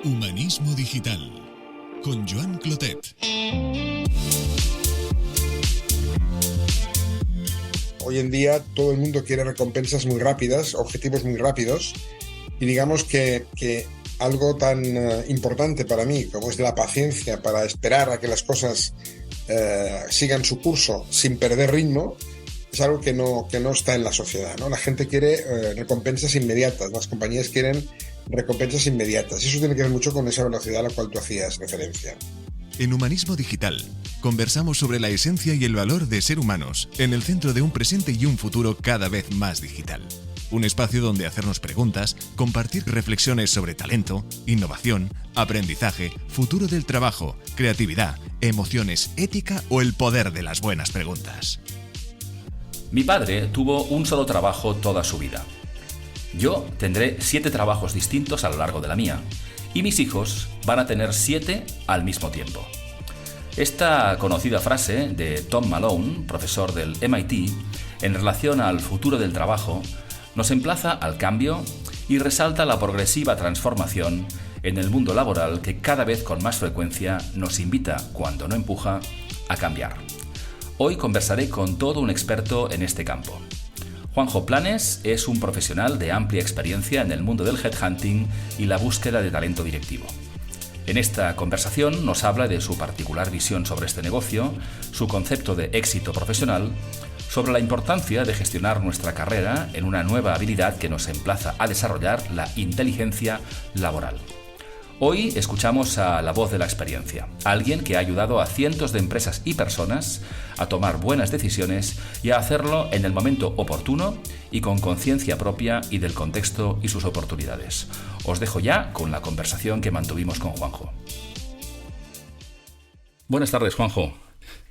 Humanismo Digital, con Joan Clotet. Hoy en día todo el mundo quiere recompensas muy rápidas, objetivos muy rápidos, y digamos que algo tan importante para mí como es la paciencia para esperar a que las cosas sigan su curso sin perder ritmo, es algo que no está en la sociedad, ¿no? La gente quiere recompensas inmediatas, las compañías quieren recompensas inmediatas, y eso tiene que ver mucho con esa velocidad a la cual tú hacías referencia. En Humanismo Digital conversamos sobre la esencia y el valor de ser humanos en el centro de un presente y un futuro cada vez más digital. Un espacio donde hacernos preguntas, compartir reflexiones sobre talento, innovación, aprendizaje, futuro del trabajo, creatividad, emociones, ética o el poder de las buenas preguntas. Mi padre tuvo un solo trabajo toda su vida. Yo tendré 7 trabajos distintos a lo largo de la mía, y mis hijos van a tener 7 al mismo tiempo. Esta conocida frase de Tom Malone, profesor del MIT, en relación al futuro del trabajo, nos emplaza al cambio y resalta la progresiva transformación en el mundo laboral que cada vez con más frecuencia nos invita, cuando no empuja, a cambiar. Hoy conversaré con todo un experto en este campo. Juanjo Planes es un profesional de amplia experiencia en el mundo del headhunting y la búsqueda de talento directivo. En esta conversación nos habla de su particular visión sobre este negocio, su concepto de éxito profesional, sobre la importancia de gestionar nuestra carrera en una nueva habilidad que nos emplaza a desarrollar la inteligencia laboral. Hoy escuchamos a la voz de la experiencia, alguien que ha ayudado a cientos de empresas y personas a tomar buenas decisiones y a hacerlo en el momento oportuno y con conciencia propia y del contexto y sus oportunidades. Os dejo ya con la conversación que mantuvimos con Juanjo. Buenas tardes, Juanjo.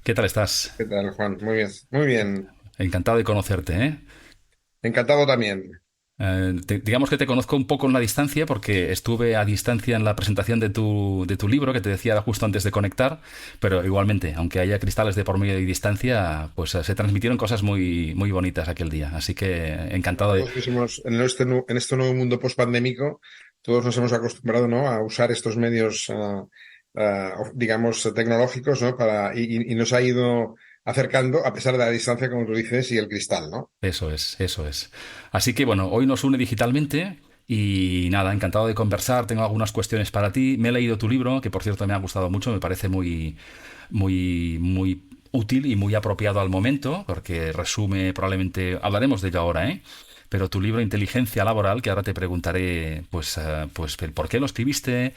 ¿Qué tal estás? ¿Qué tal, Juan? Muy bien, muy bien. Encantado de conocerte, ¿eh? Encantado también. Digamos que te conozco un poco en la distancia porque estuve a distancia en la presentación de tu libro que te decía justo antes de conectar, pero igualmente, aunque haya cristales de por medio y distancia, pues se transmitieron cosas muy, muy bonitas aquel día, así que encantado de... En este nuevo mundo post-pandémico, todos nos hemos acostumbrado, ¿no?, a usar estos medios, digamos, tecnológicos, ¿no?, y nos ha ido acercando a pesar de la distancia, como tú dices, y el cristal, ¿no? Eso es. Así que bueno, hoy nos une digitalmente y nada, encantado de conversar. Tengo algunas cuestiones para ti. Me he leído tu libro, que por cierto me ha gustado mucho, me parece muy, muy, muy útil y muy apropiado al momento, porque resume, probablemente hablaremos de ello ahora, pero tu libro Inteligencia Laboral, que ahora te preguntaré pues por qué lo escribiste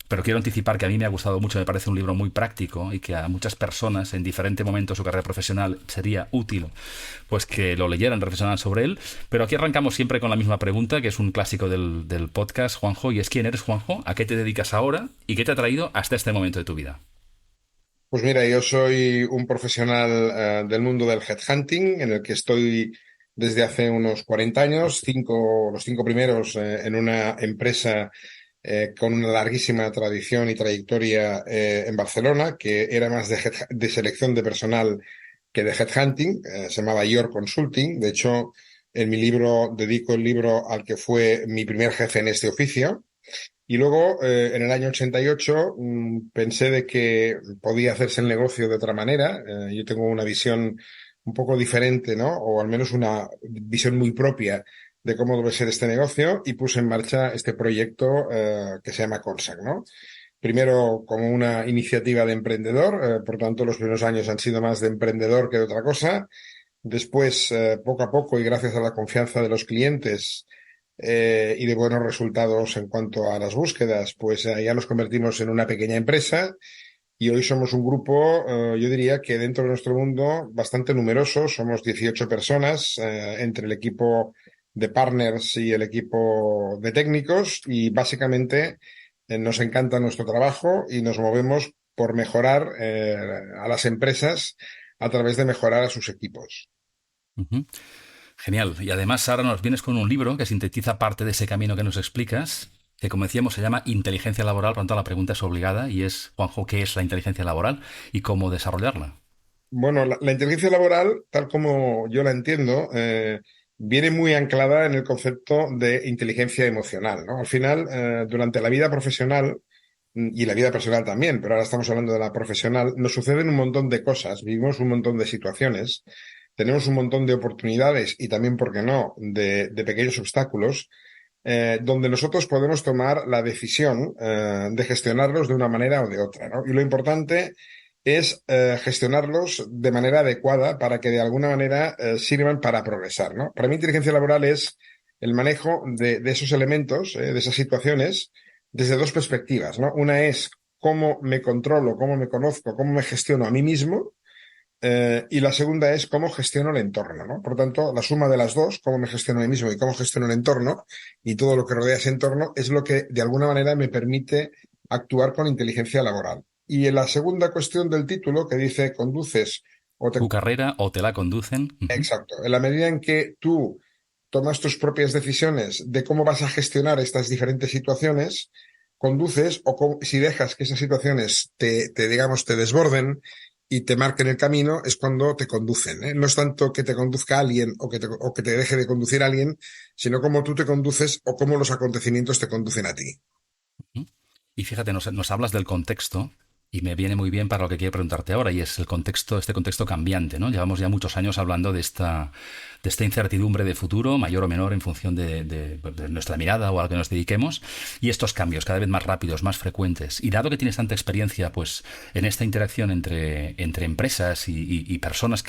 Pero quiero anticipar que a mí me ha gustado mucho, me parece un libro muy práctico y que a muchas personas en diferente momento de su carrera profesional sería útil pues que lo leyeran, reflexionaran sobre él. Pero aquí arrancamos siempre con la misma pregunta, que es un clásico del podcast, Juanjo, y es: ¿quién eres, Juanjo? ¿A qué te dedicas ahora? ¿Y qué te ha traído hasta este momento de tu vida? Pues mira, yo soy un profesional del mundo del headhunting, en el que estoy desde hace unos 40 años, los 5 primeros en una empresa con una larguísima tradición y trayectoria en Barcelona, que era más de selección de personal que de headhunting, se llamaba Your Consulting. De hecho, en mi libro dedico el libro al que fue mi primer jefe en este oficio. Y luego, en el año 88, pensé de que podía hacerse el negocio de otra manera. Yo tengo una visión un poco diferente, ¿no?, o al menos una visión muy propia de cómo debe ser este negocio, y puse en marcha este proyecto que se llama Consac, ¿no? Primero como una iniciativa de emprendedor, por tanto los primeros años han sido más de emprendedor que de otra cosa. Después, poco a poco y gracias a la confianza de los clientes y de buenos resultados en cuanto a las búsquedas, pues ya nos convertimos en una pequeña empresa. Y hoy somos un grupo, yo diría que dentro de nuestro mundo, bastante numeroso. Somos 18 personas entre el equipo de partners y el equipo de técnicos, y básicamente nos encanta nuestro trabajo y nos movemos por mejorar a las empresas a través de mejorar a sus equipos. Uh-huh. Genial. Y además ahora nos vienes con un libro que sintetiza parte de ese camino que nos explicas, que como decíamos se llama Inteligencia Laboral. Por tanto, la pregunta es obligada y es: Juanjo, ¿qué es la inteligencia laboral y cómo desarrollarla? Bueno, la inteligencia laboral, tal como yo la entiendo, viene muy anclada en el concepto de inteligencia emocional, ¿no? Al final, durante la vida profesional y la vida personal también, pero ahora estamos hablando de la profesional, nos suceden un montón de cosas, vivimos un montón de situaciones, tenemos un montón de oportunidades y también, ¿por qué no?, de pequeños obstáculos, donde nosotros podemos tomar la decisión de gestionarlos de una manera o de otra, ¿no? Y lo importante es gestionarlos de manera adecuada para que de alguna manera sirvan para progresar, ¿no? Para mí, inteligencia laboral es el manejo de esos elementos, de esas situaciones, desde dos perspectivas, ¿no? Una es cómo me controlo, cómo me conozco, cómo me gestiono a mí mismo, y la segunda es cómo gestiono el entorno, ¿no? Por tanto, la suma de las dos, cómo me gestiono a mí mismo y cómo gestiono el entorno y todo lo que rodea ese entorno, es lo que de alguna manera me permite actuar con inteligencia laboral. Y en la segunda cuestión del título, que dice conduces o te... Tu carrera o te la conducen. Ujú. Exacto. En la medida en que tú tomas tus propias decisiones de cómo vas a gestionar estas diferentes situaciones, conduces si dejas que esas situaciones digamos, te desborden y te marquen el camino, es cuando te conducen, ¿eh? No es tanto que te conduzca alguien o que te deje de conducir alguien, sino cómo tú te conduces o cómo los acontecimientos te conducen a ti. Ujú. Y fíjate, nos hablas del contexto y me viene muy bien para lo que quiero preguntarte ahora, y es el contexto, este contexto cambiante, ¿no? Llevamos ya muchos años hablando de esta incertidumbre de futuro, mayor o menor en función de nuestra mirada o a lo que nos dediquemos, y estos cambios cada vez más rápidos, más frecuentes. Y dado que tienes tanta experiencia, pues, en esta interacción entre empresas y personas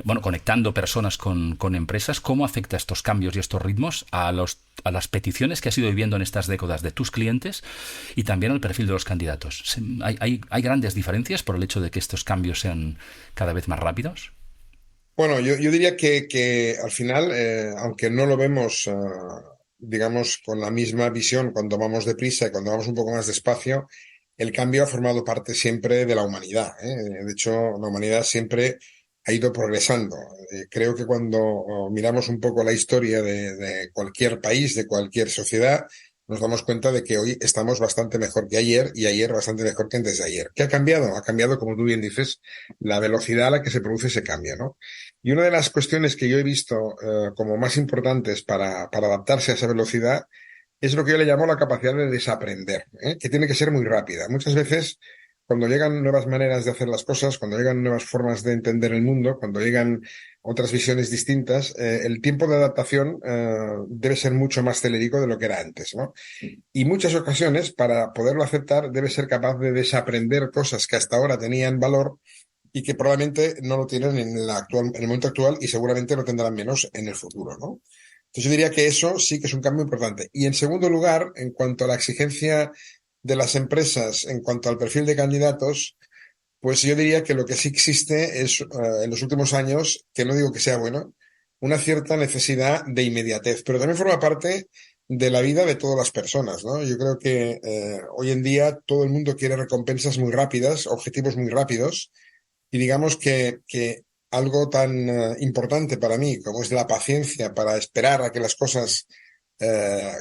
bueno, conectando personas con empresas, ¿cómo afecta estos cambios y estos ritmos a las peticiones que has ido viviendo en estas décadas de tus clientes y también al perfil de los candidatos? ¿Hay grandes diferencias por el hecho de que estos cambios sean cada vez más rápidos? Bueno, yo diría que al final, aunque no lo vemos, digamos, con la misma visión cuando vamos deprisa y cuando vamos un poco más despacio, el cambio ha formado parte siempre de la humanidad, ¿eh? De hecho, la humanidad siempre ha ido progresando. Creo que cuando miramos un poco la historia de cualquier país, de cualquier sociedad, nos damos cuenta de que hoy estamos bastante mejor que ayer y ayer bastante mejor que antes de ayer. ¿Qué ha cambiado? Ha cambiado, como tú bien dices, la velocidad a la que se produce ese cambio, ¿no? Y una de las cuestiones que yo he visto como más importantes para adaptarse a esa velocidad es lo que yo le llamo la capacidad de desaprender, ¿eh? Que tiene que ser muy rápida. Muchas veces, cuando llegan nuevas maneras de hacer las cosas, cuando llegan nuevas formas de entender el mundo, cuando llegan otras visiones distintas, el tiempo de adaptación debe ser mucho más celérico de lo que era antes, ¿no? Y muchas ocasiones, para poderlo aceptar, debe ser capaz de desaprender cosas que hasta ahora tenían valor y que probablemente no lo tienen en el momento actual y seguramente lo tendrán menos en el futuro, ¿no? Entonces yo diría que eso sí que es un cambio importante. Y en segundo lugar, en cuanto a la exigencia de las empresas, en cuanto al perfil de candidatos, pues yo diría que lo que sí existe es, en los últimos años, que no digo que sea bueno, una cierta necesidad de inmediatez, pero también forma parte de la vida de todas las personas, ¿no? Yo creo que hoy en día todo el mundo quiere recompensas muy rápidas, objetivos muy rápidos, y digamos que algo tan importante para mí como es la paciencia para esperar a que las cosas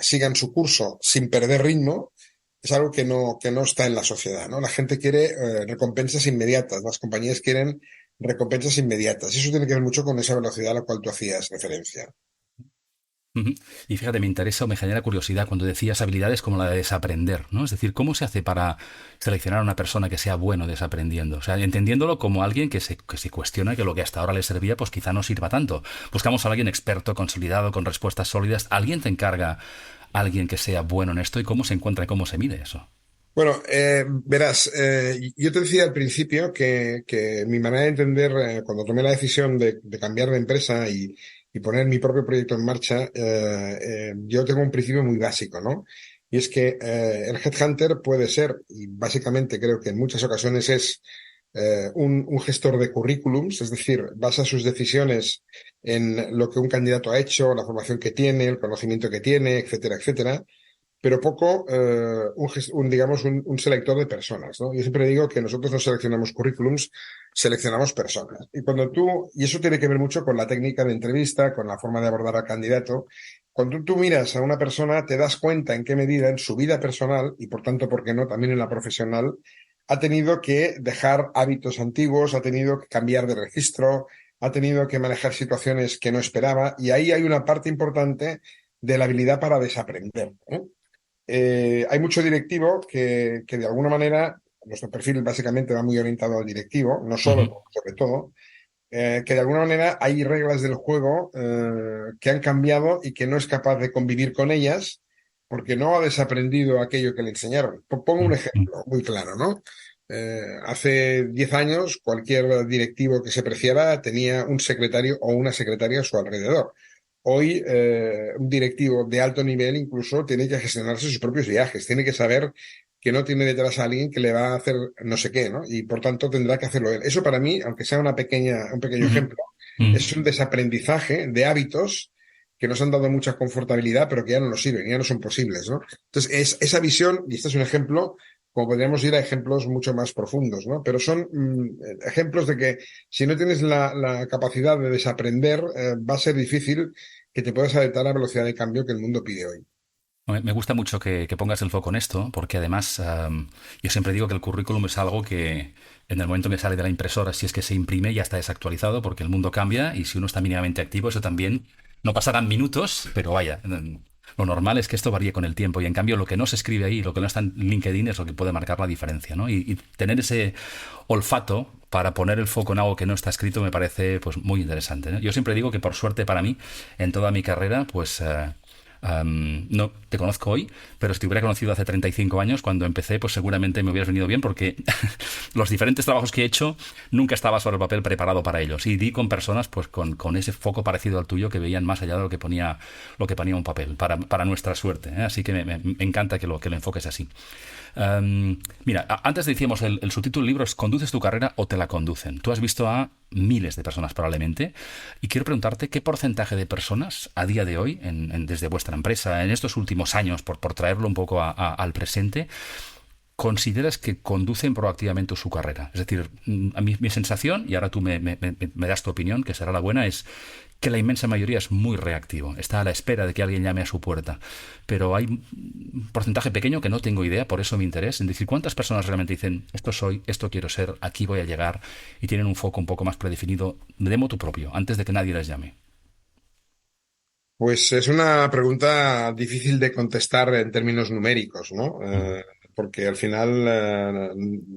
sigan su curso sin perder ritmo, es algo que no está en la sociedad, ¿no? La gente quiere recompensas inmediatas, las compañías quieren recompensas inmediatas. Y eso tiene que ver mucho con esa velocidad a la cual tú hacías referencia. Ujú. Y fíjate, me interesa o me genera curiosidad cuando decías habilidades como la de desaprender, ¿no? Es decir, ¿cómo se hace para seleccionar a una persona que sea bueno desaprendiendo? O sea, entendiéndolo como alguien que se cuestiona que lo que hasta ahora le servía, pues quizá no sirva tanto. Buscamos a alguien experto, consolidado, con respuestas sólidas. ¿Alguien te encarga a alguien que sea bueno en esto y cómo se encuentra y cómo se mide eso? Bueno, verás, yo te decía al principio que mi manera de entender, cuando tomé la decisión de cambiar de empresa y poner mi propio proyecto en marcha, yo tengo un principio muy básico, ¿no? Y es que el headhunter puede ser, y básicamente creo que en muchas ocasiones es un gestor de currículums, es decir, basa sus decisiones en lo que un candidato ha hecho, la formación que tiene, el conocimiento que tiene, etcétera, etcétera, pero poco digamos, un selector de personas, ¿no? Yo siempre digo que nosotros no seleccionamos currículums, seleccionamos personas. Y eso tiene que ver mucho con la técnica de entrevista, con la forma de abordar al candidato. Cuando tú miras a una persona, te das cuenta en qué medida en su vida personal, y por tanto, ¿por qué no?, también en la profesional, ha tenido que dejar hábitos antiguos, ha tenido que cambiar de registro, ha tenido que manejar situaciones que no esperaba y ahí hay una parte importante de la habilidad para desaprender, ¿eh? Hay mucho directivo que de alguna manera, nuestro perfil básicamente va muy orientado al directivo, no solo, Ujú. sobre todo, que de alguna manera hay reglas del juego que han cambiado y que no es capaz de convivir con ellas porque no ha desaprendido aquello que le enseñaron. Pongo un Ujú. ejemplo muy claro, ¿no? Hace 10 años cualquier directivo que se preciara tenía un secretario o una secretaria a su alrededor. Hoy un directivo de alto nivel incluso tiene que gestionarse sus propios viajes, tiene que saber que no tiene detrás a alguien que le va a hacer no sé qué, ¿no? Y por tanto tendrá que hacerlo él. Eso para mí, aunque sea un pequeño Ujú. ejemplo, Ujú. es un desaprendizaje de hábitos que nos han dado mucha confortabilidad, pero que ya no nos sirven, ya no son posibles, ¿no? Entonces, es esa visión, y este es un ejemplo, como podríamos ir a ejemplos mucho más profundos, ¿no? Pero son ejemplos de que si no tienes la capacidad de desaprender, va a ser difícil que te puedas adaptar a la velocidad de cambio que el mundo pide hoy. Me gusta mucho que pongas el foco en esto, porque además yo siempre digo que el currículum es algo que en el momento que sale de la impresora, si es que se imprime, ya está desactualizado, porque el mundo cambia y si uno está mínimamente activo, eso también no pasarán minutos, pero vaya, lo normal es que esto varíe con el tiempo y en cambio lo que no se escribe ahí, lo que no está en LinkedIn es lo que puede marcar la diferencia, ¿no? Y tener ese olfato para poner el foco en algo que no está escrito me parece pues muy interesante, ¿no? Yo siempre digo que por suerte para mí, en toda mi carrera, pues no te conozco hoy, pero si te hubiera conocido hace 35 años, cuando empecé, pues seguramente me hubieras venido bien porque los diferentes trabajos que he hecho nunca estaba sobre el papel preparado para ellos. Y di con personas pues con ese foco parecido al tuyo que veían más allá de lo que ponía un papel, para nuestra suerte, ¿eh? Así que me encanta que lo enfoques así. Mira, antes decíamos, el subtítulo del libro es ¿Conduces tu carrera o te la conducen? Tú has visto a miles de personas probablemente y quiero preguntarte qué porcentaje de personas a día de hoy, desde vuestra empresa, en estos últimos años, por traerlo un poco al presente, consideras que conducen proactivamente su carrera. Es decir, a mí, mi sensación, y ahora tú me das tu opinión, que será la buena, es que la inmensa mayoría es muy reactivo, está a la espera de que alguien llame a su puerta. Pero hay un porcentaje pequeño que no tengo idea, por eso mi interés, en decir cuántas personas realmente dicen esto soy, esto quiero ser, aquí voy a llegar, y tienen un foco un poco más predefinido de motu propio, antes de que nadie les llame. Pues es una pregunta difícil de contestar en términos numéricos, ¿no? Ujú. Porque al final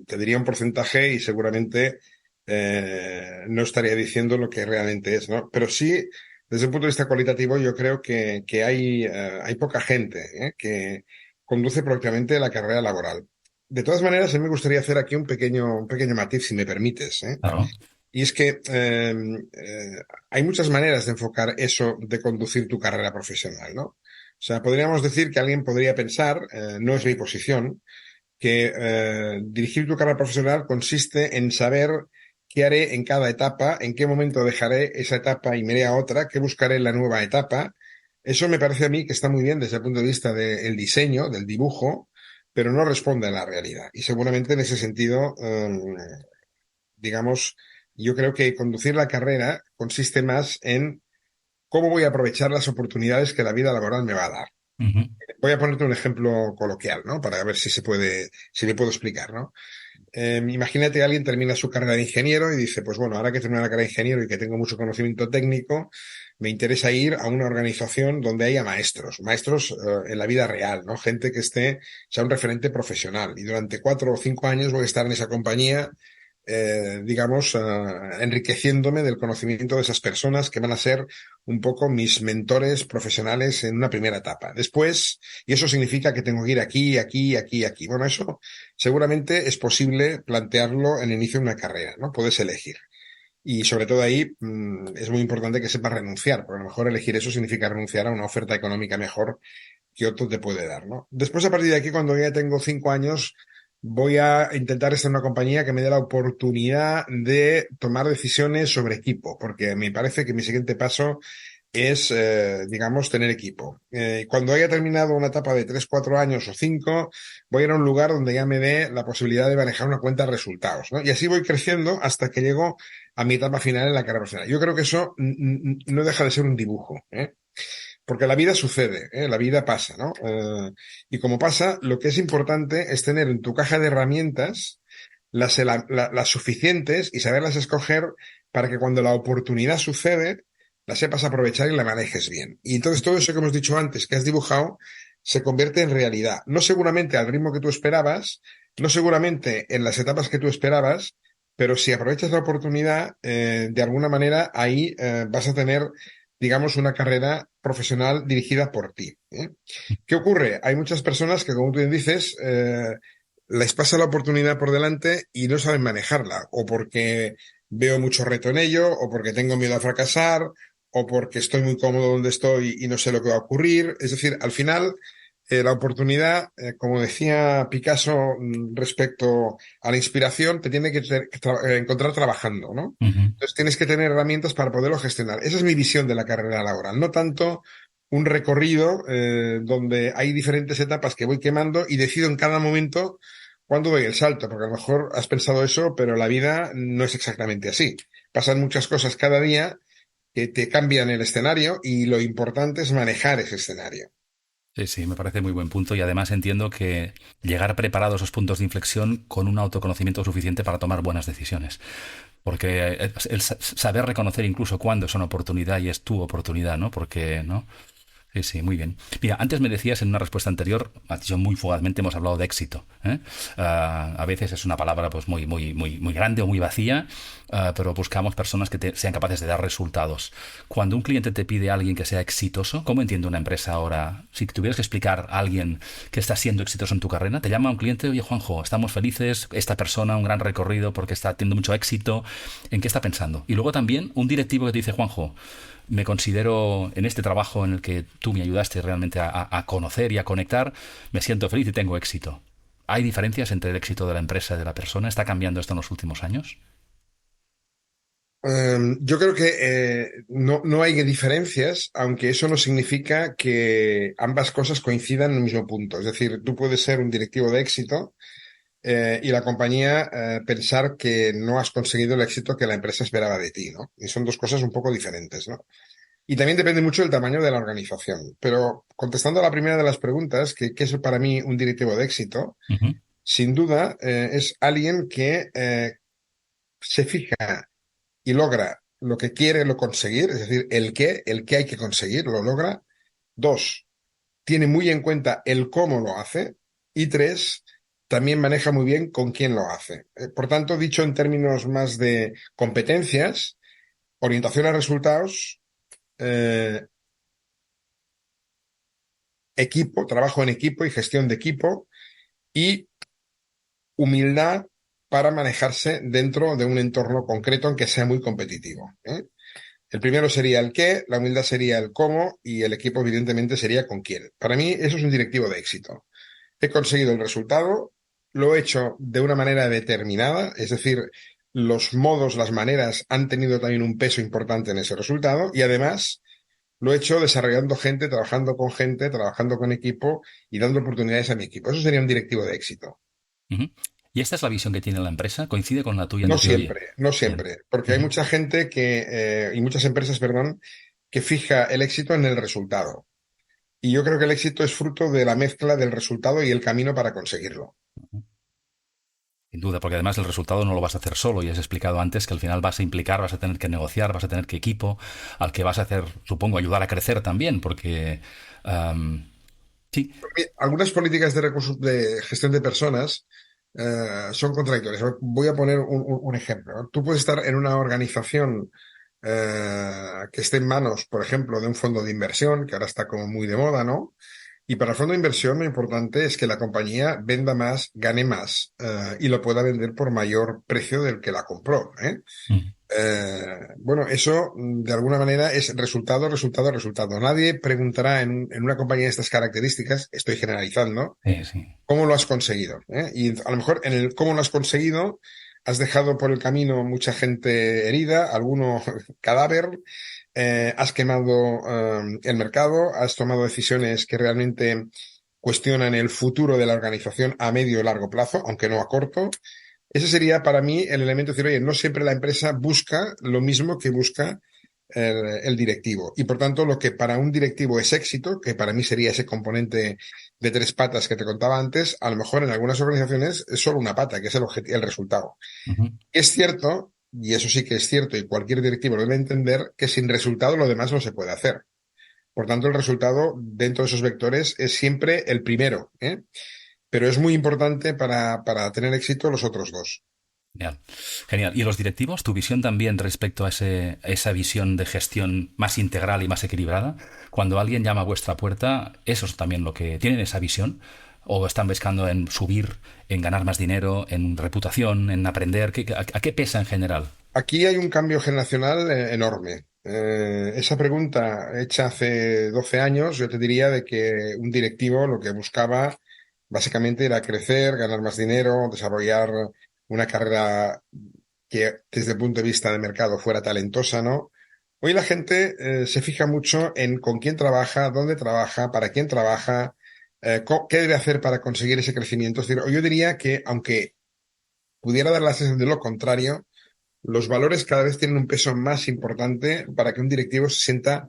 te diría un porcentaje y seguramente no estaría diciendo lo que realmente es, ¿no? Pero sí, desde un punto de vista cualitativo, yo creo que hay poca gente que conduce proactivamente la carrera laboral. De todas maneras, a mí me gustaría hacer aquí un pequeño matiz, si me permites, ¿eh? Claro. Y es que hay muchas maneras de enfocar eso de conducir tu carrera profesional, ¿no? O sea, podríamos decir que alguien podría pensar, no es mi posición, que dirigir tu carrera profesional consiste en saber qué haré en cada etapa, en qué momento dejaré esa etapa y me iré a otra, qué buscaré en la nueva etapa. Eso me parece a mí que está muy bien desde el punto de vista del diseño, del dibujo, pero no responde a la realidad. Y seguramente en ese sentido, digamos, yo creo que conducir la carrera consiste más en cómo voy a aprovechar las oportunidades que la vida laboral me va a dar. Ujú. Voy a ponerte un ejemplo coloquial, ¿no? Para ver si le puedo explicar, ¿no? Imagínate que alguien termina su carrera de ingeniero y dice, pues bueno, ahora que termino la carrera de ingeniero y que tengo mucho conocimiento técnico, me interesa ir a una organización donde haya maestros en la vida real, ¿no? Gente que sea un referente profesional. Y durante 4 o 5 años voy a estar en esa compañía digamos, enriqueciéndome del conocimiento de esas personas que van a ser un poco mis mentores profesionales en una primera etapa. Después, y eso significa que tengo que ir aquí, aquí, aquí, aquí. Bueno, eso seguramente es posible plantearlo en el inicio de una carrera, ¿no? Puedes elegir. Y sobre todo ahí es muy importante que sepas renunciar, porque a lo mejor elegir eso significa renunciar a una oferta económica mejor que otro te puede dar, ¿no? Después, a partir de aquí, cuando ya tengo 5 años, voy a intentar estar en una compañía que me dé la oportunidad de tomar decisiones sobre equipo, porque me parece que mi siguiente paso es, digamos, tener equipo. Cuando haya terminado una etapa de 3, 4 años o 5, voy a ir a un lugar donde ya me dé la posibilidad de manejar una cuenta de resultados, ¿no? Y así voy creciendo hasta que llego a mi etapa final en la carrera profesional. Yo creo que eso no deja de ser un dibujo, ¿eh? Porque la vida sucede, ¿eh? La vida pasa, ¿no? Y como pasa, lo que es importante es tener en tu caja de herramientas las suficientes y saberlas escoger para que cuando la oportunidad sucede, la sepas aprovechar y la manejes bien. Y entonces todo eso que hemos dicho antes, que has dibujado, se convierte en realidad. No seguramente al ritmo que tú esperabas, no seguramente en las etapas que tú esperabas, pero si aprovechas la oportunidad, de alguna manera ahí vas a tener, digamos, una carrera profesional dirigida por ti, ¿eh? ¿Qué ocurre? Hay muchas personas que, como tú bien dices, les pasa la oportunidad por delante y no saben manejarla, o porque veo mucho reto en ello, o porque tengo miedo a fracasar, o porque estoy muy cómodo donde estoy y no sé lo que va a ocurrir. Es decir, al final, la oportunidad, como decía Picasso respecto a la inspiración, te tiene que encontrar trabajando, ¿no? Ujú. Entonces tienes que tener herramientas para poderlo gestionar. Esa es mi visión de la carrera laboral, no tanto un recorrido donde hay diferentes etapas que voy quemando y decido en cada momento cuándo doy el salto, porque a lo mejor has pensado eso, pero la vida no es exactamente así. Pasan muchas cosas cada día que te cambian el escenario y lo importante es manejar ese escenario. Sí, sí, me parece muy buen punto y además entiendo que llegar preparado a esos puntos de inflexión con un autoconocimiento suficiente para tomar buenas decisiones. Porque el saber reconocer incluso cuándo es una oportunidad y es tu oportunidad, ¿no? Porque, ¿no? Sí, sí, muy bien. Mira, antes me decías en una respuesta anterior, has dicho muy fugazmente, hemos hablado de éxito, ¿eh? A veces es una palabra pues muy grande o muy vacía, pero buscamos personas que sean capaces de dar resultados. Cuando un cliente te pide a alguien que sea exitoso, ¿cómo entiende una empresa ahora? Si tuvieras que explicar a alguien que está siendo exitoso en tu carrera, te llama un cliente, oye Juanjo, estamos felices, esta persona, un gran recorrido porque está teniendo mucho éxito, ¿en qué está pensando? Y luego también un directivo que te dice, Juanjo, me considero en este trabajo en el que tú me ayudaste realmente a conocer y a conectar, me siento feliz y tengo éxito. ¿Hay diferencias entre el éxito de la empresa y de la persona? ¿Está cambiando esto en los últimos años? Yo creo que no hay diferencias, aunque eso no significa que ambas cosas coincidan en el mismo punto. Es decir, tú puedes ser un directivo de éxito y la compañía pensar que no has conseguido el éxito que la empresa esperaba de ti, ¿no? Y son dos cosas un poco diferentes, ¿no? Y también depende mucho del tamaño de la organización. Pero contestando a la primera de las preguntas, que es para mí un directivo de éxito, Ujú. sin duda es alguien que se fija y logra lo que quiere lo conseguir, es decir, el qué hay que conseguir, lo logra. Dos, tiene muy en cuenta el cómo lo hace. Y tres, también maneja muy bien con quién lo hace. Por tanto, dicho en términos más de competencias, orientación a resultados, eh, equipo, trabajo en equipo y gestión de equipo y humildad para manejarse dentro de un entorno concreto en que sea muy competitivo, ¿eh? El primero sería el qué, la humildad sería el cómo y el equipo evidentemente sería con quién. Para mí eso es un directivo de éxito. He conseguido el resultado, lo he hecho de una manera determinada, es decir, los modos, las maneras han tenido también un peso importante en ese resultado y además lo he hecho desarrollando gente, trabajando con equipo y dando oportunidades a mi equipo. Eso sería un directivo de éxito. Ujú. ¿Y esta es la visión que tiene la empresa? ¿Coincide con la tuya en No decir, oye, siempre, no bien? siempre, porque hay Ujú. mucha gente y muchas empresas, perdón, que fija el éxito en el resultado. Y yo creo que el éxito es fruto de la mezcla del resultado y el camino para conseguirlo. Sin duda, porque además el resultado no lo vas a hacer solo y has explicado antes que al final vas a implicar, vas a tener que negociar, vas a tener que equipo, al que vas a hacer, supongo, ayudar a crecer también, porque sí. Algunas políticas de recursos de gestión de personas son contradictorias. Voy a poner un ejemplo, ¿no? Tú puedes estar en una organización que esté en manos, por ejemplo, de un fondo de inversión, que ahora está como muy de moda, ¿no? Y para el fondo de inversión lo importante es que la compañía venda más, gane más y lo pueda vender por mayor precio del que la compró, ¿eh? Ujú. Bueno, eso de alguna manera es resultado, resultado, resultado. Nadie preguntará en una compañía de estas características, estoy generalizando, Sí. cómo lo has conseguido, ¿eh? Y a lo mejor en el cómo lo has conseguido has dejado por el camino mucha gente herida, alguno cadáver, has quemado el mercado, has tomado decisiones que realmente cuestionan el futuro de la organización a medio y largo plazo, aunque no a corto. Ese sería para mí el elemento de decir, oye, no siempre la empresa busca lo mismo que busca el directivo. Y por tanto, lo que para un directivo es éxito, que para mí sería ese componente de tres patas que te contaba antes, a lo mejor en algunas organizaciones es solo una pata, que es el resultado. Ujú. Es cierto y eso sí que es cierto, y cualquier directivo debe entender que sin resultado lo demás no se puede hacer. Por tanto, el resultado dentro de esos vectores es siempre el primero, ¿eh? Pero es muy importante para tener éxito los otros dos. Genial. Genial. ¿Y los directivos, tu visión también respecto a esa visión de gestión más integral y más equilibrada? Cuando alguien llama a vuestra puerta, ¿esos también lo que tienen esa visión? ¿O están buscando en subir, en ganar más dinero, en reputación, en aprender? ¿A qué pesa en general? Aquí hay un cambio generacional enorme. Esa pregunta hecha hace 12 años, yo te diría de que un directivo lo que buscaba básicamente era crecer, ganar más dinero, desarrollar una carrera que desde el punto de vista de mercado fuera talentosa, ¿no? Hoy la gente se fija mucho en con quién trabaja, dónde trabaja, para quién trabaja, qué debe hacer para conseguir ese crecimiento. Es decir, yo diría que aunque pudiera dar la sensación de lo contrario, los valores cada vez tienen un peso más importante para que un directivo se sienta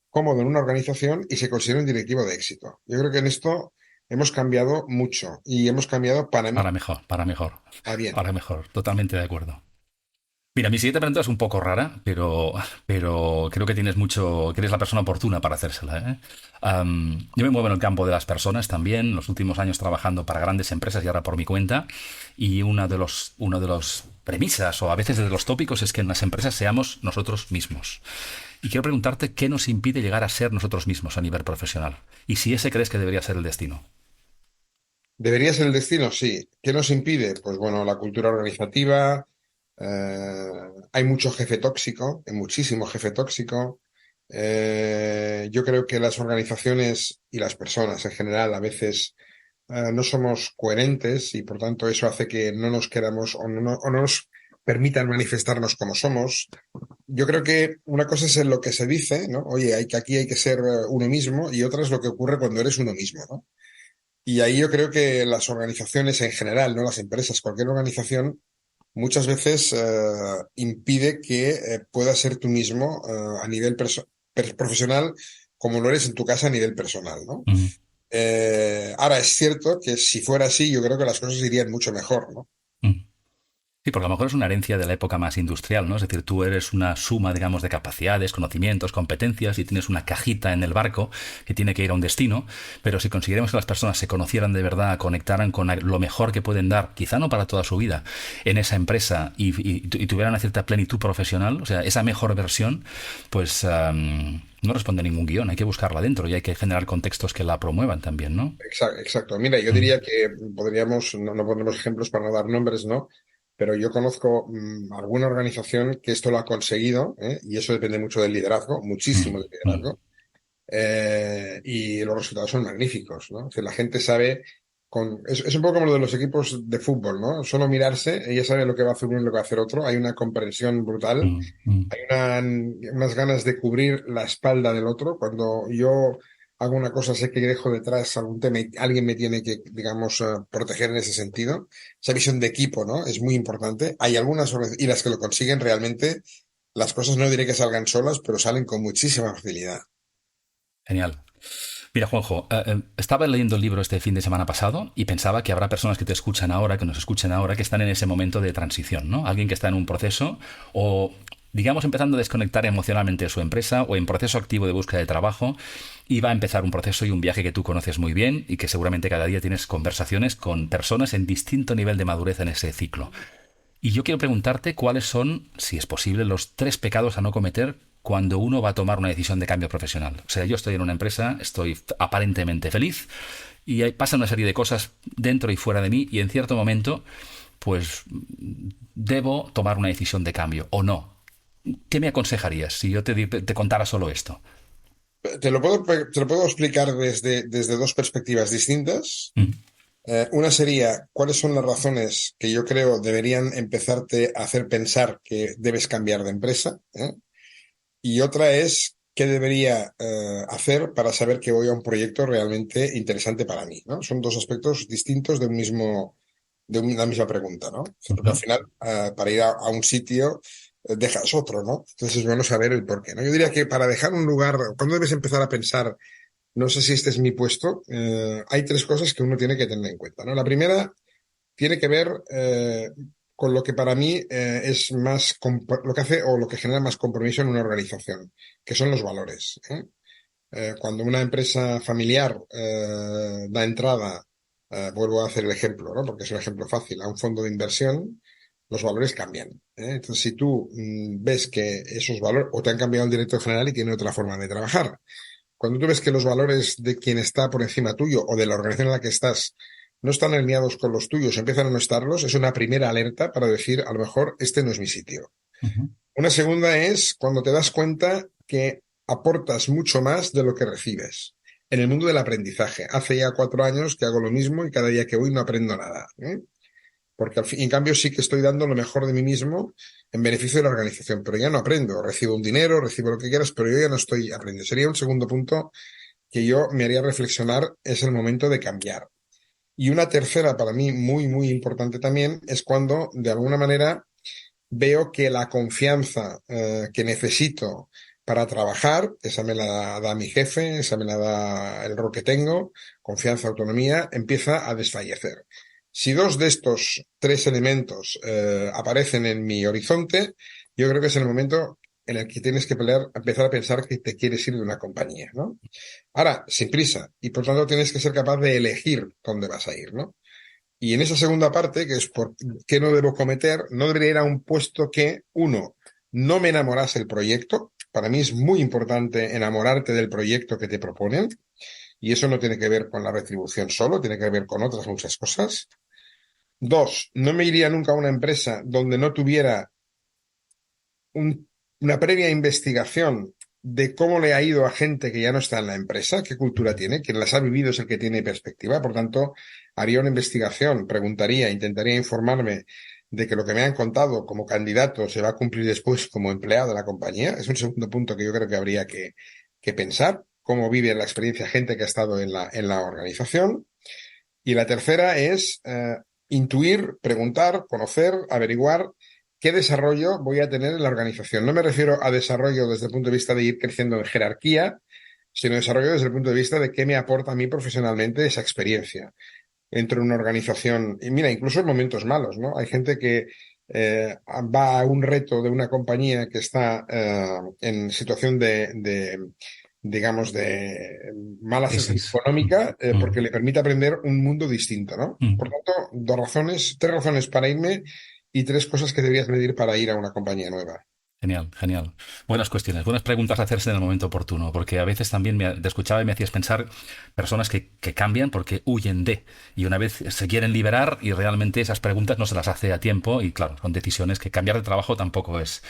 cómodo en una organización y se considere un directivo de éxito. Yo creo que en esto hemos cambiado mucho y hemos cambiado para mí Para mejor, para mejor, a bien. para mejor. Totalmente de acuerdo. Mira, mi siguiente pregunta es un poco rara, pero creo que que eres la persona oportuna para hacérsela, ¿eh? Yo me muevo en el campo de las personas también, los últimos años trabajando para grandes empresas y ahora por mi cuenta, y uno de los premisas o a veces de los tópicos es que en las empresas seamos nosotros mismos. Y quiero preguntarte qué nos impide llegar a ser nosotros mismos a nivel profesional, y si ese crees que debería ser el destino. ¿Debería ser el destino? Sí. ¿Qué nos impide? Pues bueno, la cultura organizativa. eh, Hay mucho jefe tóxico, hay muchísimo jefe tóxico. Yo creo que las organizaciones y las personas en general a veces no somos coherentes y por tanto eso hace que no nos queramos o no nos permitan manifestarnos como somos. Yo creo que una cosa es en lo que se dice, ¿no? Oye, aquí hay que ser uno mismo y otra es lo que ocurre cuando eres uno mismo, ¿no? Y ahí yo creo que las organizaciones en general, no las empresas, cualquier organización, muchas veces impide que puedas ser tú mismo a nivel profesional como lo eres en tu casa a nivel personal, ¿no? Ujú. Ahora es cierto que si fuera así, yo creo que las cosas irían mucho mejor, ¿no? Ujú. Sí, porque a lo mejor es una herencia de la época más industrial, ¿no? Es decir, tú eres una suma, digamos, de capacidades, conocimientos, competencias y tienes una cajita en el barco que tiene que ir a un destino, pero si consiguiéramos que las personas se conocieran de verdad, conectaran con lo mejor que pueden dar, quizá no para toda su vida, en esa empresa y tuvieran una cierta plenitud profesional, o sea, esa mejor versión, pues no responde a ningún guión, hay que buscarla dentro y hay que generar contextos que la promuevan también, ¿no? Exacto. Mira, yo Mm, diría que podríamos, no ponemos ejemplos para no dar nombres, ¿no? Pero yo conozco alguna organización que esto lo ha conseguido, ¿eh? Y eso depende mucho del liderazgo, mm, muchísimo del mm, liderazgo. Y los resultados son magníficos, ¿no? Que la gente sabe, es un poco como lo de los equipos de fútbol, ¿no? Solo mirarse, ella sabe lo que va a hacer uno y lo que va a hacer otro, hay una comprensión brutal, mm, mm. hay unas ganas de cubrir la espalda del otro. Cuando yo hago una cosa, sé que dejo detrás algún tema y alguien me tiene que, digamos, proteger en ese sentido. Esa visión de equipo, ¿no? Es muy importante. Hay y las que lo consiguen realmente, las cosas no diré que salgan solas, pero salen con muchísima facilidad. Genial. Mira, Juanjo, estaba leyendo el libro este fin de semana pasado y pensaba que habrá personas que te escuchan ahora, que nos escuchen ahora, que están en ese momento de transición, ¿no? Alguien que está en un proceso o, digamos, empezando a desconectar emocionalmente de su empresa o en proceso activo de búsqueda de trabajo y va a empezar un proceso y un viaje que tú conoces muy bien y que seguramente cada día tienes conversaciones con personas en distinto nivel de madurez en ese ciclo. Y yo quiero preguntarte cuáles son, si es posible, los tres pecados a no cometer cuando uno va a tomar una decisión de cambio profesional. O sea, yo estoy en una empresa, estoy aparentemente feliz y ahí pasa una serie de cosas dentro y fuera de mí y en cierto momento, pues debo tomar una decisión de cambio o no. ¿Qué me aconsejarías si yo te contara solo esto? Te lo puedo explicar desde dos perspectivas distintas. Mm, Una sería, ¿cuáles son las razones que yo creo deberían empezarte a hacer pensar que debes cambiar de empresa? ¿Eh? Y otra es, ¿qué debería hacer para saber que voy a un proyecto realmente interesante para mí? ¿No? Son dos aspectos distintos de una misma pregunta, ¿no? Porque al ujú. final, para ir a un sitio, dejas otro, ¿no? Entonces es bueno saber el por qué, ¿no? Yo diría que para dejar un lugar, cuando debes empezar a pensar, no sé si este es mi puesto, hay tres cosas que uno tiene que tener en cuenta, ¿no? La primera tiene que ver con lo que para mí es más lo que hace o lo que genera más compromiso en una organización, que son los valores, ¿eh? Cuando una empresa familiar da entrada, vuelvo a hacer el ejemplo, ¿no? Porque es un ejemplo fácil, a un fondo de inversión, los valores cambian, ¿eh? Entonces, si tú ves que esos valores, o te han cambiado el director general y tiene otra forma de trabajar, cuando tú ves que los valores de quien está por encima tuyo o de la organización en la que estás no están alineados con los tuyos, empiezan a no estarlos, es una primera alerta para decir, a lo mejor este no es mi sitio. Ujú. Una segunda es cuando te das cuenta que aportas mucho más de lo que recibes. En el mundo del aprendizaje, hace ya 4 años que hago lo mismo y cada día que voy no aprendo nada, ¿eh? Porque al fin, en cambio sí que estoy dando lo mejor de mí mismo en beneficio de la organización, pero ya no aprendo. Recibo un dinero, recibo lo que quieras, pero yo ya no estoy aprendiendo. Sería un segundo punto que yo me haría reflexionar, es el momento de cambiar. Y una tercera, para mí muy, muy importante también, es cuando de alguna manera veo que la confianza que necesito para trabajar, esa me la da mi jefe, esa me la da el rol que tengo, confianza, autonomía, empieza a desfallecer. Si dos de estos tres elementos aparecen en mi horizonte, yo creo que es el momento en el que tienes que empezar a pensar que te quieres ir de una compañía, ¿no? Ahora, sin prisa, y por tanto tienes que ser capaz de elegir dónde vas a ir, ¿no? Y en esa segunda parte, que es por qué no debo cometer, no debería ir a un puesto que, uno, no me enamorase el proyecto. Para mí es muy importante enamorarte del proyecto que te proponen. Y eso no tiene que ver con la retribución solo, tiene que ver con otras muchas cosas. Dos, no me iría nunca a una empresa donde no tuviera una previa investigación de cómo le ha ido a gente que ya no está en la empresa, qué cultura tiene, quien las ha vivido es el que tiene perspectiva, por tanto, haría una investigación, preguntaría, intentaría informarme de que lo que me han contado como candidato se va a cumplir después como empleado de la compañía. Es un segundo punto que yo creo que habría que pensar, cómo vive la experiencia gente que ha estado en la organización. Y la tercera es intuir, preguntar, conocer, averiguar qué desarrollo voy a tener en la organización. No me refiero a desarrollo desde el punto de vista de ir creciendo en jerarquía, sino desarrollo desde el punto de vista de qué me aporta a mí profesionalmente esa experiencia. Entro en una organización, y mira, incluso en momentos malos, ¿no? Hay gente que va a un reto de una compañía que está en situación digamos, de mala situación Crisis. económica, Mm, porque le permite aprender un mundo distinto, ¿no? mm. Por tanto, tres razones para irme y tres cosas que deberías medir para ir a una compañía nueva. Genial, genial. Buenas cuestiones, buenas preguntas a hacerse en el momento oportuno, porque a veces también te escuchaba y me hacías pensar personas que cambian porque huyen de, y una vez se quieren liberar y realmente esas preguntas no se las hace a tiempo y claro, son decisiones que cambiar de trabajo tampoco es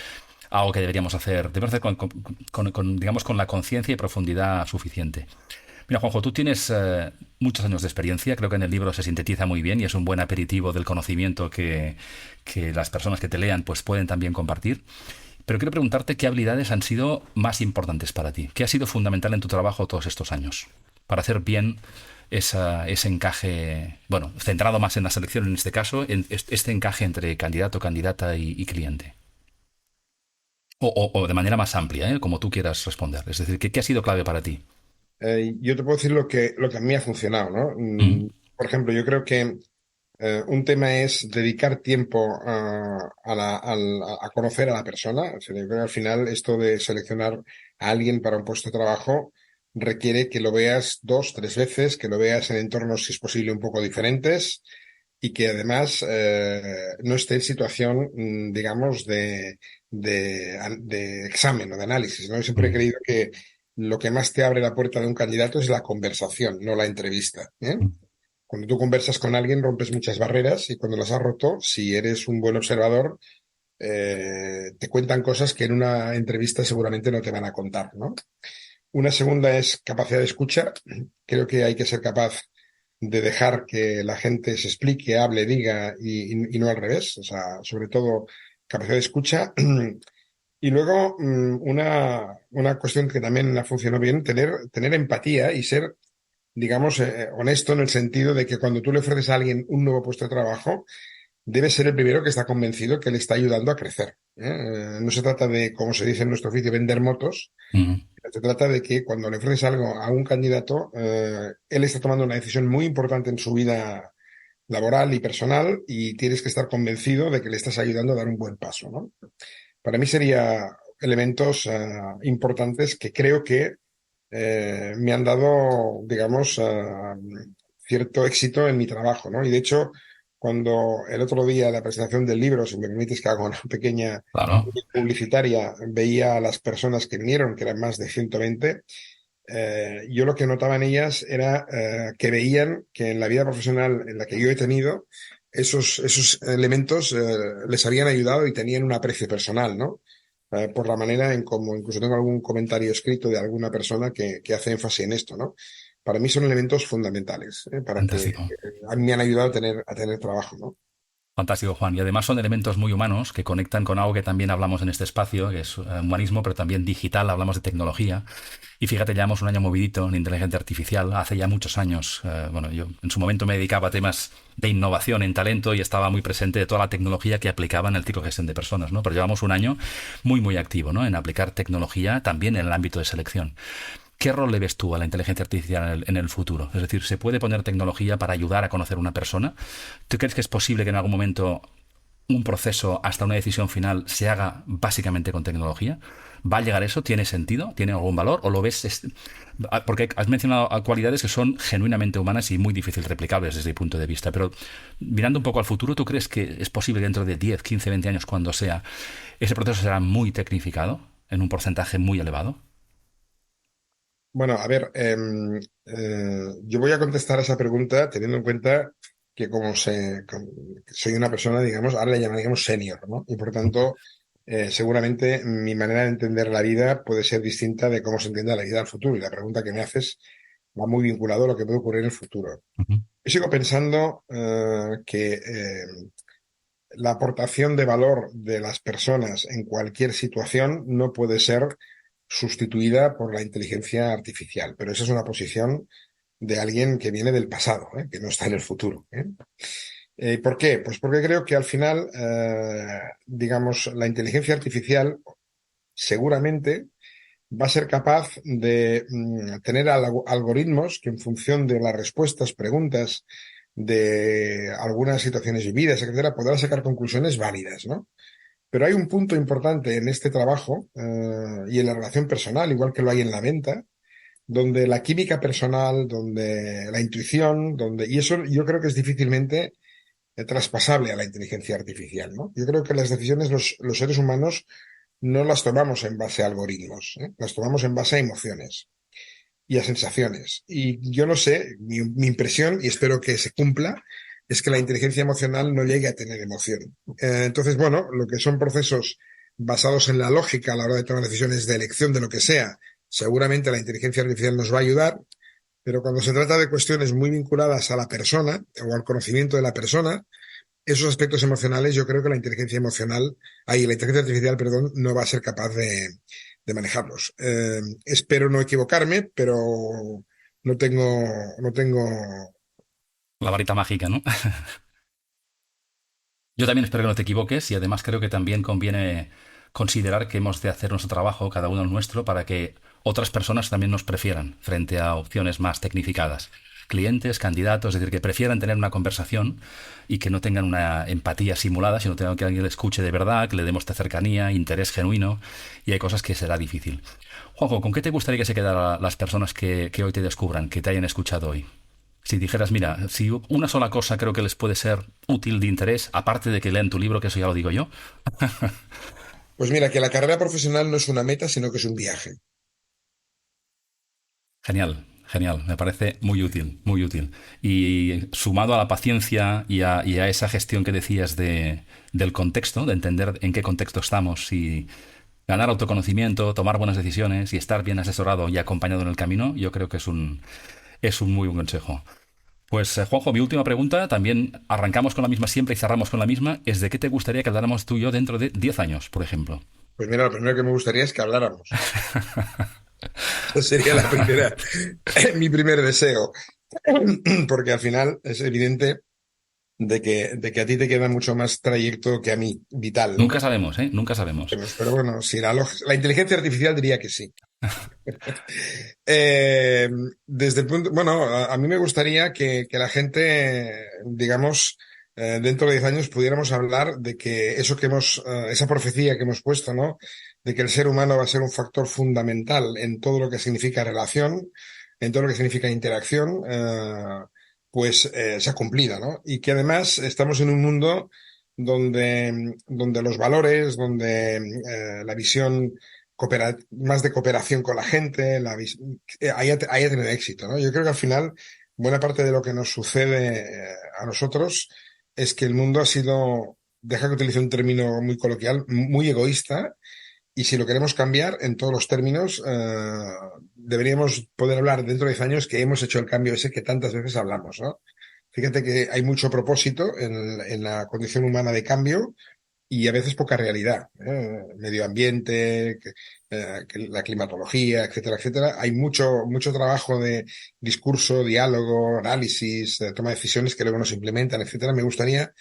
algo que debemos hacer digamos, con la conciencia y profundidad suficiente. Mira, Juanjo, tú tienes muchos años de experiencia, creo que en el libro se sintetiza muy bien y es un buen aperitivo del conocimiento que las personas que te lean pues pueden también compartir. Pero quiero preguntarte qué habilidades han sido más importantes para ti, qué ha sido fundamental en tu trabajo todos estos años para hacer bien ese encaje, bueno, centrado más en la selección en este caso, en este encaje entre candidato, candidata y cliente. O de manera más amplia, ¿eh? Como tú quieras responder. Es decir, ¿qué ha sido clave para ti? Yo te puedo decir lo que a mí ha funcionado, ¿no? Mm, Por ejemplo, yo creo que un tema es dedicar tiempo a conocer a la persona. O sea, yo creo que al final esto de seleccionar a alguien para un puesto de trabajo requiere que lo veas 2, 3 veces, que lo veas en entornos, si es posible, un poco diferentes y que además no esté en situación, digamos, de examen o de análisis, ¿no? Yo siempre he mm, creído que lo que más te abre la puerta de un candidato es la conversación, no la entrevista, ¿eh? mm. Cuando tú conversas con alguien rompes muchas barreras y cuando las has roto, si eres un buen observador, te cuentan cosas que en una entrevista seguramente no te van a contar, ¿no? Una segunda es capacidad de escucha. Creo que hay que ser capaz de dejar que la gente se explique, hable, diga y no al revés. O sea, sobre todo capacidad de escucha. Y luego una cuestión que también ha funcionado bien, tener empatía y ser, digamos, honesto en el sentido de que cuando tú le ofreces a alguien un nuevo puesto de trabajo, debe ser el primero que está convencido que le está ayudando a crecer, ¿eh? No se trata de, como se dice en nuestro oficio, vender motos. Mm, Se trata de que cuando le ofreces algo a un candidato, él está tomando una decisión muy importante en su vida laboral y personal, y tienes que estar convencido de que le estás ayudando a dar un buen paso, ¿no? Para mí sería elementos importantes que creo que me han dado, digamos, cierto éxito en mi trabajo, ¿no? Y de hecho, cuando el otro día, en la presentación del libro, si me permites que haga una pequeña Claro, publicitaria, veía a las personas que vinieron, que eran más de 120, yo lo que notaba en ellas era que veían que en la vida profesional en la que yo he tenido, esos elementos les habían ayudado y tenían un aprecio personal, ¿no? Por la manera en cómo, incluso tengo algún comentario escrito de alguna persona que hace énfasis en esto, ¿no? Para mí son elementos fundamentales, para que fantástico. a mí me han ayudado a tener trabajo, ¿no? Fantástico, Juan. Y además son elementos muy humanos que conectan con algo que también hablamos en este espacio, que es humanismo, pero también digital, hablamos de tecnología. Y fíjate, llevamos un año movidito en inteligencia artificial, hace ya muchos años. Bueno, yo en su momento me dedicaba a temas de innovación en talento y estaba muy presente de toda la tecnología que aplicaba en el ciclo de gestión de personas, ¿no? Pero llevamos un año muy, muy activo, ¿no? En aplicar tecnología también en el ámbito de selección. ¿Qué rol le ves tú a la inteligencia artificial en el futuro? Es decir, ¿se puede poner tecnología para ayudar a conocer a una persona? ¿Tú crees que es posible que en algún momento un proceso hasta una decisión final se haga básicamente con tecnología? ¿Va a llegar eso? ¿Tiene sentido? ¿Tiene algún valor? ¿O lo ves? Porque has mencionado cualidades que son genuinamente humanas y muy difícil replicables desde mi punto de vista. Pero mirando un poco al futuro, ¿tú crees que es posible que dentro de 10, 15, 20 años, cuando sea, ese proceso será muy tecnificado, en un porcentaje muy elevado? Bueno, a ver, yo voy a contestar a esa pregunta teniendo en cuenta que soy una persona, digamos, ahora le llamaríamos senior, ¿no? Y por tanto, seguramente mi manera de entender la vida puede ser distinta de cómo se entiende la vida al futuro. Y la pregunta que me haces va muy vinculado a lo que puede ocurrir en el futuro. Ujú. Yo sigo pensando que la aportación de valor de las personas en cualquier situación no puede ser sustituida por la inteligencia artificial, pero esa es una posición de alguien que viene del pasado, que no está en el futuro. ¿Por qué? Pues porque creo que al final, digamos, la inteligencia artificial seguramente va a ser capaz de tener algoritmos que en función de las respuestas, preguntas de algunas situaciones vividas, etcétera, podrá sacar conclusiones válidas, ¿no? Pero hay un punto importante en este trabajo y en la relación personal, igual que lo hay en la venta, donde la química personal, donde la intuición, y eso yo creo que es difícilmente traspasable a la inteligencia artificial, ¿no? Yo creo que las decisiones los seres humanos no las tomamos en base a algoritmos, las tomamos en base a emociones y a sensaciones. Y yo no sé, mi impresión, y espero que se cumpla, es que la inteligencia emocional no llegue a tener emoción. Entonces, bueno, lo que son procesos basados en la lógica a la hora de tomar decisiones de elección de lo que sea, seguramente la inteligencia artificial nos va a ayudar, pero cuando se trata de cuestiones muy vinculadas a la persona o al conocimiento de la persona, esos aspectos emocionales, yo creo que la inteligencia artificial, perdón, no va a ser capaz de manejarlos. Espero no equivocarme, pero no tengo. La varita mágica, ¿no? Yo también espero que no te equivoques y además creo que también conviene considerar que hemos de hacer nuestro trabajo, cada uno el nuestro, para que otras personas también nos prefieran frente a opciones más tecnificadas. Clientes, candidatos, es decir, que prefieran tener una conversación y que no tengan una empatía simulada, sino tengan que alguien le escuche de verdad, que le demos cercanía, interés genuino, y hay cosas que será difícil. Juanjo, ¿con qué te gustaría que se quedaran las personas que hoy te descubran, que te hayan escuchado hoy? Si dijeras, mira, si una sola cosa creo que les puede ser útil de interés, aparte de que lean tu libro, que eso ya lo digo yo. Pues mira, que la carrera profesional no es una meta, sino que es un viaje. Genial, genial, me parece muy útil, muy útil. Y sumado a la paciencia y a esa gestión que decías del contexto, de entender en qué contexto estamos y ganar autoconocimiento, tomar buenas decisiones y estar bien asesorado y acompañado en el camino, yo creo que es un muy buen consejo. Pues Juanjo, mi última pregunta, también arrancamos con la misma siempre y cerramos con la misma, es de qué te gustaría que habláramos tú y yo dentro de 10 años, por ejemplo. Pues mira, lo primero que me gustaría es que habláramos. Esa sería la primera, mi primer deseo. Porque al final es evidente de que a ti te queda mucho más trayecto que a mí, vital, ¿no? Nunca sabemos, ¿eh? Nunca sabemos. Pero bueno, si la inteligencia artificial diría que sí. Desde el punto, bueno, a mí me gustaría que la gente, digamos, dentro de 10 años pudiéramos hablar de que eso que esa profecía que hemos puesto, ¿no? De que el ser humano va a ser un factor fundamental en todo lo que significa relación, en todo lo que significa interacción, pues se ha cumplido, ¿no? Y que además estamos en un mundo donde los valores, donde la visión más de cooperación con la gente, haya tenido éxito, ¿no? Yo creo que al final, buena parte de lo que nos sucede a nosotros es que el mundo ha sido, deja que utilice un término muy coloquial, muy egoísta, y si lo queremos cambiar en todos los términos, deberíamos poder hablar dentro de 10 años que hemos hecho el cambio ese que tantas veces hablamos, ¿no? Fíjate que hay mucho propósito en la condición humana de cambio y a veces poca realidad. Medio ambiente, la climatología, etcétera, etcétera. Hay mucho trabajo de discurso, diálogo, análisis, toma de decisiones que luego no se implementan, etcétera. Me gustaría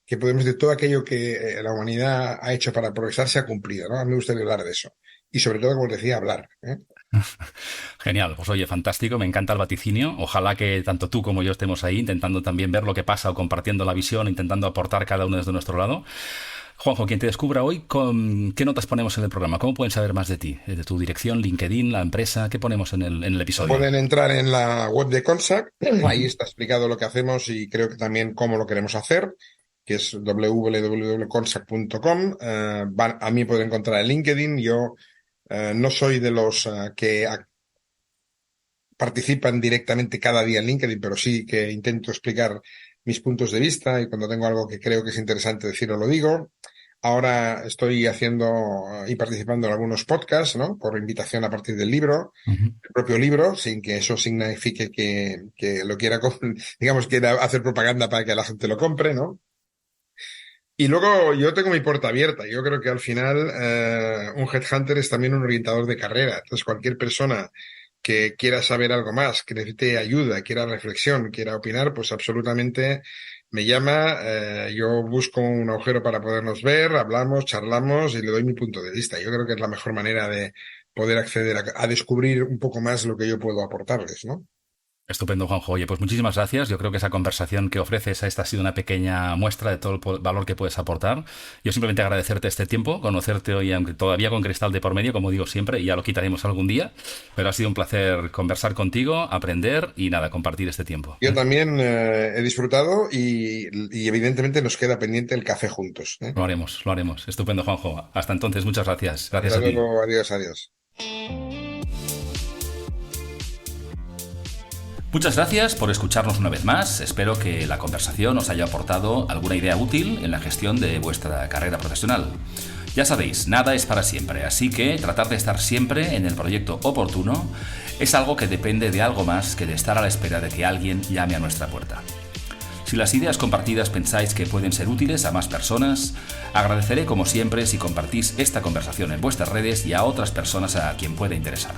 que podemos decir todo aquello que la humanidad ha hecho para progresar se ha cumplido, ¿no? A mí me gustaría hablar de eso. Y sobre todo, como os decía, hablar. Genial, pues oye, fantástico, me encanta el vaticinio. Ojalá que tanto tú como yo estemos ahí intentando también ver lo que pasa o compartiendo la visión, intentando aportar cada uno desde nuestro lado. Juanjo, quien te descubra hoy, ¿con qué notas ponemos en el programa? ¿Cómo pueden saber más de ti? ¿De tu dirección, LinkedIn, la empresa? ¿Qué ponemos en el episodio? Pueden entrar en la web de Consac, ahí está explicado lo que hacemos y creo que también cómo lo queremos hacer, que es www.consac.com. A mí pueden encontrar en LinkedIn. Yo no soy de los que participan directamente cada día en LinkedIn, pero sí que intento explicar mis puntos de vista y cuando tengo algo que creo que es interesante decirlo, lo digo. Ahora estoy haciendo y participando en algunos podcasts, ¿no? Por invitación a partir del libro, el propio libro, sin que eso signifique que lo quiera, digamos, quiera hacer propaganda para que la gente lo compre, ¿no? Y luego yo tengo mi puerta abierta. Yo creo que al final un headhunter es también un orientador de carrera. Entonces cualquier persona que quiera saber algo más, que necesite ayuda, quiera reflexión, quiera opinar, pues absolutamente me llama, yo busco un agujero para podernos ver, hablamos, charlamos y le doy mi punto de vista. Yo creo que es la mejor manera de poder acceder a descubrir un poco más lo que yo puedo aportarles, ¿no? Estupendo, Juanjo. Oye, pues muchísimas gracias. Yo creo que esa conversación que ofreces, esta ha sido una pequeña muestra de todo el valor que puedes aportar. Yo simplemente agradecerte este tiempo, conocerte hoy, aunque todavía con cristal de por medio, como digo siempre, y ya lo quitaremos algún día, pero ha sido un placer conversar contigo, aprender y nada, compartir este tiempo. Yo también he disfrutado y evidentemente nos queda pendiente el café juntos, ¿eh? Lo haremos, lo haremos. Estupendo, Juanjo. Hasta entonces, muchas gracias. Gracias Hasta a ti. luego, adiós, adiós. Muchas gracias por escucharnos una vez más. Espero que la conversación os haya aportado alguna idea útil en la gestión de vuestra carrera profesional. Ya sabéis, nada es para siempre, así que tratar de estar siempre en el proyecto oportuno es algo que depende de algo más que de estar a la espera de que alguien llame a nuestra puerta. Si las ideas compartidas pensáis que pueden ser útiles a más personas, agradeceré como siempre si compartís esta conversación en vuestras redes y a otras personas a quien pueda interesar.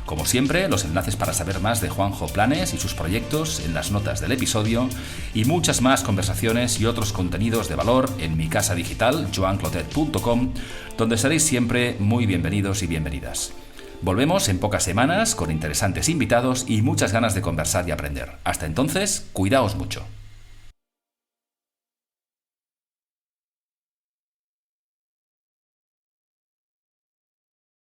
Como siempre, los enlaces para saber más de Juanjo Planes y sus proyectos en las notas del episodio y muchas más conversaciones y otros contenidos de valor en mi casa digital, joanclotet.com, donde seréis siempre muy bienvenidos y bienvenidas. Volvemos en pocas semanas con interesantes invitados y muchas ganas de conversar y aprender. Hasta entonces, cuidaos mucho.